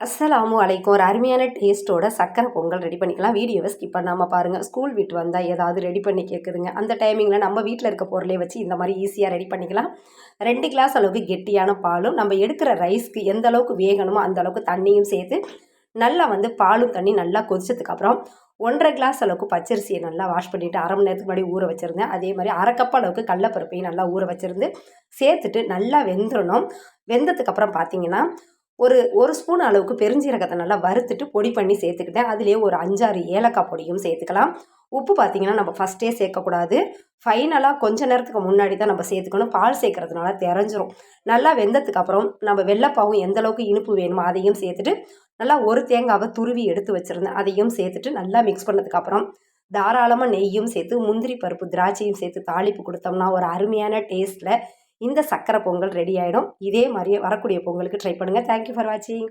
அஸ்ஸலாமு அலைக்கும். ஒரு அருமையான டேஸ்ட்டோட சக்கரை பொங்கல் ரெடி பண்ணிக்கலாம். வீடியோவை ஸ்கிப் பண்ணாமல் பாருங்கள். ஸ்கூல் விட்டு வந்தால் ஏதாவது ரெடி பண்ணி கேட்குதுங்க. அந்த டைமிங்கில் நம்ம வீட்டில் இருக்க பொருளே வச்சு இந்த மாதிரி ஈஸியாக ரெடி பண்ணிக்கலாம். 2 கிளாஸ் அளவுக்கு கெட்டியான பாலும், நம்ம எடுக்கிற ரைஸ்க்கு எந்த அளவுக்கு வேகணுமோ அந்த அளவுக்கு தண்ணியும் சேர்த்து நல்லா பாலும் தண்ணி நல்லா கொதிச்சதுக்கப்புறம் 1.5 கிளாஸ் அளவுக்கு பச்சரிசியை நல்லா வாஷ் பண்ணிவிட்டு 1/2 மணி நேரத்துக்கு முன்னாடி ஊற வச்சுருந்தேன். அதே மாதிரி 1/2 கப் அளவுக்கு கடலப்பருப்பையும் நல்லா ஊற வச்சுருந்து சேர்த்துட்டு நல்லா வெந்துடணும். வெந்ததுக்கப்புறம் பார்த்தீங்கன்னா ஒரு ஸ்பூன் அளவுக்கு பெருஞ்சீரகத்தை நல்லா வறுத்துட்டு பொடி பண்ணி சேர்த்துக்கிட்டேன். அதிலேயே ஒரு 5, 6 ஏலக்காய் பொடியும் சேர்த்துக்கலாம். உப்பு பார்த்தீங்கன்னா நம்ம ஃபஸ்ட்டே சேர்க்கக்கூடாது. ஃபைனலாக கொஞ்ச நேரத்துக்கு முன்னாடி தான் நம்ம சேர்த்துக்கணும். பால் சேர்க்கறதுனால தெரிஞ்சிரும். நல்லா வெந்ததுக்கப்புறம் நம்ம வெள்ளைப்பாவும் எந்த அளவுக்கு இனிப்பு வேணுமோ அதையும் சேர்த்துட்டு நல்லா ஒரு தேங்காவை துருவி எடுத்து வச்சுருந்தேன். அதையும் சேர்த்துட்டு நல்லா மிக்ஸ் பண்ணதுக்கப்புறம் தாராளமாக நெய்யும் சேர்த்து முந்திரி பருப்பு திராட்சையும் சேர்த்து தாளிப்பு கொடுத்தோம்னா ஒரு அருமையான டேஸ்ட்டில் இந்த சக்கரை பொங்கல் ரெடி ஆகிடும். இதே மாதிரியே வரக்கூடிய பொங்கலுக்கு ட்ரை பண்ணுங்கள். தேங்க்யூ ஃபார் வாட்சிங்.